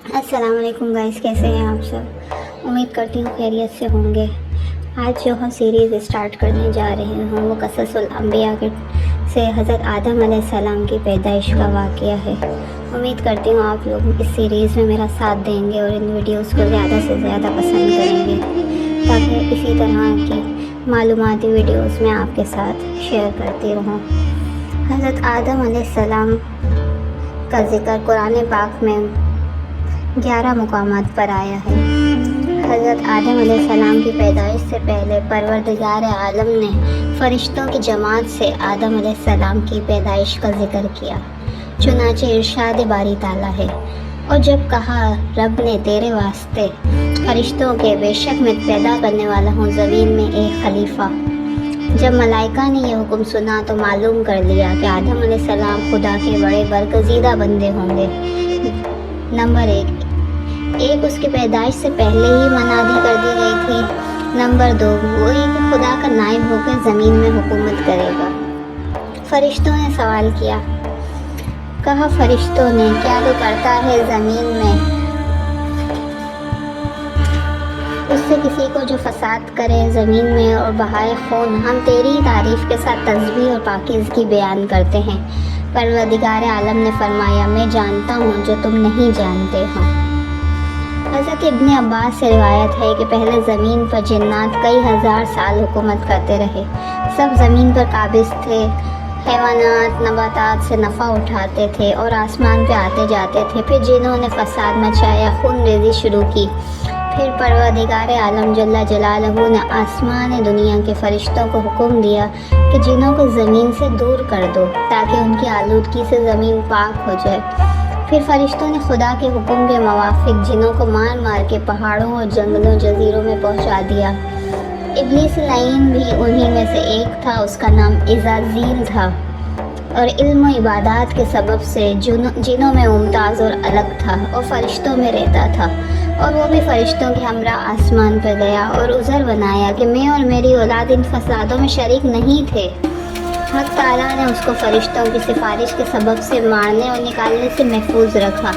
अस्सलाम वालेकुम गाइस, कैसे हैं आप सब। उम्मीद करती हूँ खैरियत से होंगे। आज जो हम सीरीज़ स्टार्ट करने जा रहे हैं वो क़ससुल अंबिया के से हज़रत आदम अलैहिस्सलाम की पैदाइश का वाक़या है। उम्मीद करती हूँ आप लोग इस सीरीज़ में मेरा साथ देंगे और इन वीडियोस को ज़्यादा से ज़्यादा पसंद करेंगे, ताकि इसी तरह की मालूमाती वीडियोस मैं आपके साथ शेयर करती रहूँ। हज़रत आदम अलैहिस्सलाम का ज़िक्र कुरान पाक में 11 मुकामात पर आया है। हज़रत आदम अलैहिस्सलाम की पैदाइश से पहले परवरदिगार आलम ने फ़रिश्तों की जमात से आदम अलैहिस्सलाम की पैदाइश का ज़िक्र किया। चुनाचे इरशाद बारी ताला है, और जब कहा रब ने तेरे वास्ते फ़रिश्तों के बेशक मैं पैदा करने वाला हूँ ज़मीन में एक खलीफा। जब मलाइका ने यह हुक्म सुना तो मालूम कर लिया कि आदम अलैहिस्सलाम खुदा के बड़े बरगज़ीदा बंदे होंगे। नंबर एक उसकी पैदाइश से पहले ही मनादी कर दी गई थी। नंबर 2 वही कि खुदा का नाइब होकर ज़मीन में हुकूमत करेगा। फरिश्तों ने सवाल किया, कहा फरिश्तों ने, क्या तो करता है ज़मीन में उससे किसी को जो फसाद करे ज़मीन में और बहाए खून। हम तेरी तारीफ़ के साथ तस्बीह और पाकीज़गी बयान करते हैं। परवरदिगार आलम ने फरमाया, मैं जानता हूँ जो तुम नहीं जानते हो। हज़रत इब्न अब्बास से रिवायत है कि पहले ज़मीन पर जिन्नात कई हज़ार साल हुकूमत करते रहे। सब ज़मीन पर काबिज़ थे, हैवानात नबातात से नफ़ा उठाते थे और आसमान पे आते जाते थे। फिर जिन्होंने फ़साद मचाया, खून रेज़ी शुरू की। फिर परवरदिगार आलम जल्ला जलालहू ने आसमान दुनिया के फ़रिश्तों को हुक्म दिया कि जिनों को ज़मीन से दूर कर दो, ताकि उनकी आलूदगी से ज़मीन पाक हो जाए। फिर फरिश्तों ने खुदा के हुक्म के मुवाफिक जिनों को मार मार के पहाड़ों और जंगलों जजीरों में पहुंचा दिया। इब्लीस लाइन भी उन्हीं में से एक था। उसका नाम इज़ाज़ील था और इल्म व इबादत के सबब से जिनों में मुमताज़ और अलग था और फरिश्तों में रहता था। और वो भी फरिश्तों के हमरा आसमान पर गया और उज़र बनाया कि मैं और मेरी औलाद इन फसादों में शरीक नहीं थे। हक़ ताला ने उसको फ़रिश्तों की सिफारिश के सबब से मारने और निकालने से महफूज रखा।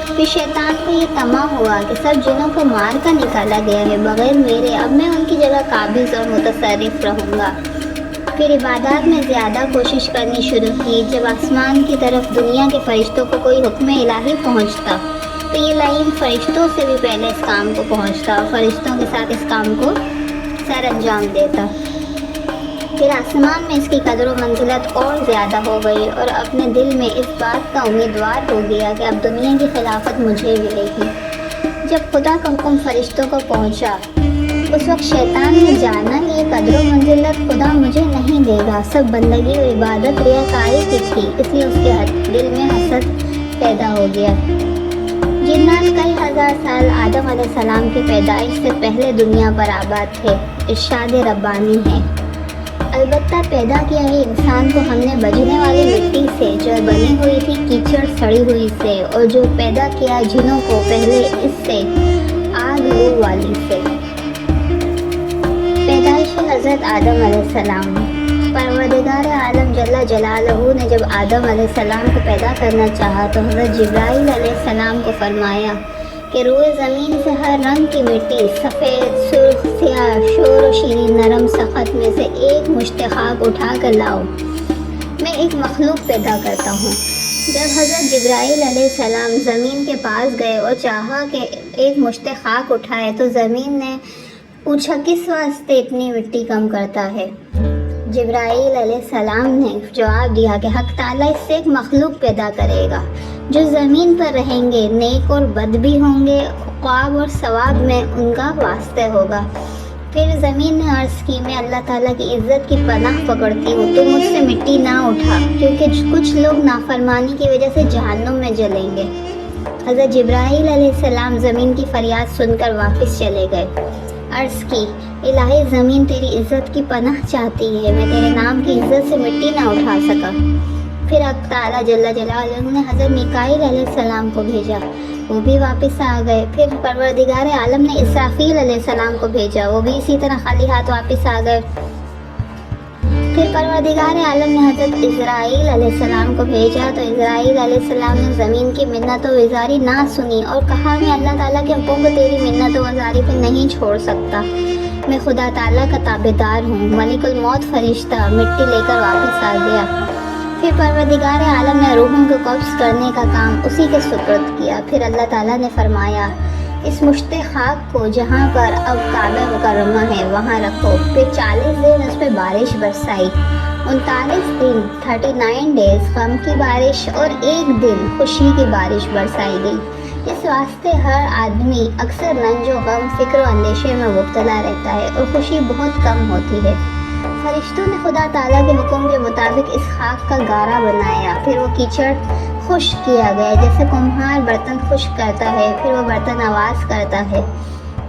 फिर शैतान को ये तमा हुआ कि सब जिनों को मार कर निकाला गया है बग़ैर मेरे, अब मैं उनकी जगह काबिज़ और मुतसर्रिफ़ रहूँगा। फिर इबादत में ज़्यादा कोशिश करनी शुरू की। जब आसमान की तरफ दुनिया के फ़रिश्तों को कोई हुक्म इलाही पहुँचता तो ये लाइन फ़रिश्तों से भी पहले इस काम को पहुँचता और फ़रिश्तों के साथ इस काम को सर अंजाम देता। फिर आसमान में इसकी कदर व मंजिलत और ज़्यादा हो गई और अपने दिल में इस बात का उम्मीदवार हो गया कि अब दुनिया की खिलाफत मुझे मिलेगी। जब खुदा का हुक्म फ़रिश्तों को पहुँचा उस वक्त शैतान ने जाना कि ये कदर व मंजिलत खुदा मुझे नहीं देगा। सब बंदगी और इबादत रियाकारी की थी, इसलिए उसके दिल में हसद पैदा हो गया। जिन्नात कई हज़ार साल आदम अलैहिस्सलाम की पैदाइश से पहले दुनिया पर आबाद थे। इरशाद रब्बानी है, अलबत्ता पैदा किया है इंसान को हमने बजने वाली मिट्टी से जो बनी हुई थी कीचड़ सड़ी हुई से, और जो पैदा किया जिनों को पहले इससे आग लू वाली से। पैदाइश हज़रत आदम अलैहिस्सलाम। परवरदिगार आलम जल्ला जलालहू ने जब आदम अलैहिस्सलाम को पैदा करना चाहा तो हज़रत जिब्राईल अलैहिस्सलाम को फरमाया कि रोए ज़मीन से हर रंग की मिट्टी, सफ़ेद, सुर्ख, स्याह, शोर और शीरीन नरम सख़त में से एक मुश्त खाक उठा कर लाओ, मैं एक मखलूक पैदा करता हूँ। जब हज़रत जिब्राईल अलैहिस्सलाम ज़मीन के पास गए और चाहा कि एक मुश्त खाक उठाए तो ज़मीन ने पूछा, किस वास्ते इतनी मिट्टी कम करता है। जिब्राईल अलैहिस्सलाम ने जवाब दिया कि हक़ ताला इससे एक मखलूक पैदा करेगा जो ज़मीन पर रहेंगे, नेक और बद भी होंगे, ख्वाब और सवाब में उनका वास्ते होगा। फिर ज़मीन ने अर्ज़ की, मैं अल्लाह ताला की इज़्ज़त की पनाह पकड़ती हूँ, तो मुझसे मिट्टी ना उठा, क्योंकि कुछ लोग नाफरमानी की वजह से जहन्नुम में जलेंगे। हज़रत जिब्राईल अलैहिस्सलाम ज़मीन की फ़रियाद सुनकर वापस चले गए। अर्ज़ की, इलाही ज़मीन तेरी इज़्ज़त की पनाह चाहती है, मैं तेरे नाम की इज़्ज़त से मिट्टी ना उठा सका। फिर हक़ ताला जल्ला जलालहू ने हज़रत मिकाईल अलैहिस्सलाम को भेजा, वो भी वापस आ गए। फिर परवरदिगार आलम ने इसराफील अलैहिस्सलाम को भेजा, वो भी इसी तरह खाली हाथ वापस आ गए। پھر پروردگار عالم نے حضرت اسرائیل علیہ السلام کو بھیجا تو اسرائیل علیہ السلام نے زمین کی منت و گزاری نہ سنی اور کہا میں اللہ تعالیٰ کے حکم کو تیری منت و گزاری پہ نہیں چھوڑ سکتا، میں خدا تعالیٰ کا تابعدار ہوں۔ ملک الموت فرشتہ مٹی لے کر واپس آ گیا۔ پھر پروردگار عالم نے روحوں کو قبض کرنے کا کام اسی کے سپرد کیا۔ پھر اللہ تعالیٰ نے فرمایا اس مشت خاک کو جہاں پر اب کعبہ مکرمہ ہے وہاں رکھو۔ پھر 40 دن اس پہ بارش برسائی، 39 دن 39 ڈیز غم کی بارش اور 1 دن خوشی کی بارش برسائی گئی۔ اس واسطے ہر آدمی اکثر رنج و غم، فکر و اندیشے میں مبتلا رہتا ہے اور خوشی بہت کم ہوتی ہے۔ فرشتوں نے خدا تعالیٰ کے حکم کے مطابق اس خاک کا گارا بنایا، پھر وہ کیچڑ خشک کیا گیا جیسے کمہار برتن خشک کرتا ہے، پھر وہ برتن آواز کرتا ہے۔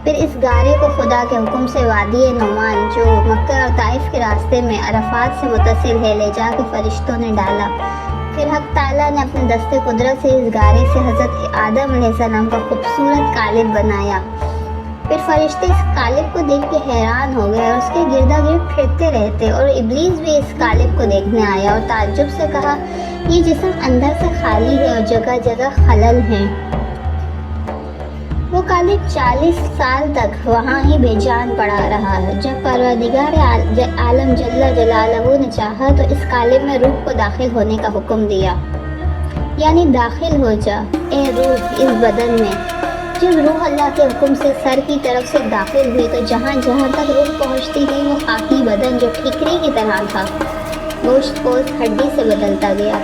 پھر اس گارے کو خدا کے حکم سے وادی نعمان جو مکہ اور طائف کے راستے میں عرفات سے متصل ہے لے جا کے فرشتوں نے ڈالا۔ پھر حق تعالیٰ نے اپنے دست قدرت سے اس گارے سے حضرت آدم علیہ السلام کا خوبصورت قالب بنایا۔ پھر فرشتے اس قالب کو دیکھ کے حیران ہو گئے اور اس کے گردا گرد پھرتے رہتے، اور ابلیس بھی اس قالب کو دیکھنے آیا اور تعجب سے کہا یہ جسم اندر سے خالی ہے اور جگہ جگہ خلل ہیں۔ وہ قالب 40 سال تک وہاں ہی بے جان پڑا رہا ہے۔ جب پروردگار عالم جل جلالہ نے چاہا تو اس قالب میں روح کو داخل ہونے کا حکم دیا، یعنی داخل ہو جا اے روح اس بدن میں۔ جب روح اللہ کے حکم سے سر کی طرف سے داخل ہوئی تو جہاں جہاں تک روح پہنچتی گئی وہ خاکی بدن جو ٹھیکری کی طرح تھا گوشت پوست ہڈی سے بدلتا گیا۔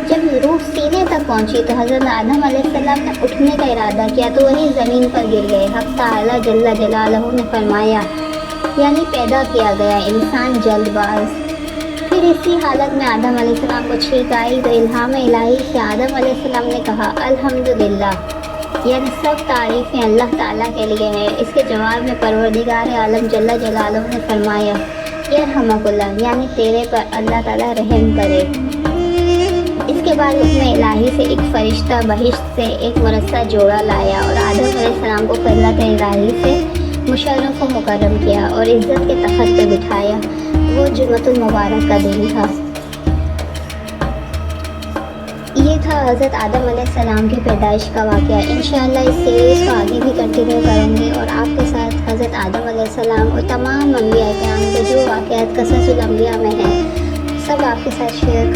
جب روح سینے تک پہنچی تو حضرت آدم علیہ السلام نے اٹھنے کا ارادہ کیا تو وہی زمین پر گر گئے۔ حق تعالیٰ جل جلالہ نے فرمایا یعنی پیدا کیا گیا انسان جلد باز۔ پھر اسی حالت میں آدم علیہ السلام کو چھینک آئی تو الہام الہی سے آدم علیہ السلام نے کہا الحمدللہ، یعنی سب تعریفیں اللہ تعالیٰ کے لیے ہیں۔ اس کے جواب میں پروردگار عالم جل جلالہ نے فرمایا یرحمک اللہ، یعنی تیرے پر اللہ تعالیٰ رحم کرے۔ اس کے بعد حکم الہی سے ایک فرشتہ بہشت سے ایک مرصع جوڑا لایا اور آدم علیہ السلام کو قدرت الہی سے مشرف و مکرم کیا اور عزت کے تخت پہ بٹھایا۔ وہ جمعۃ المبارک کا دن تھا۔ یہ تھا حضرت آدم علیہ السلام کی پیدائش کا واقعہ۔ انشاءاللہ اس سیریز کو آگے بھی کنٹینیو کروں گی اور آپ کے ساتھ حضرت آدم علیہ السلام اور تمام انبیاء کرام کے جو واقعات قصص الانبیاء میں ہیں سب آپ کے ساتھ شیئر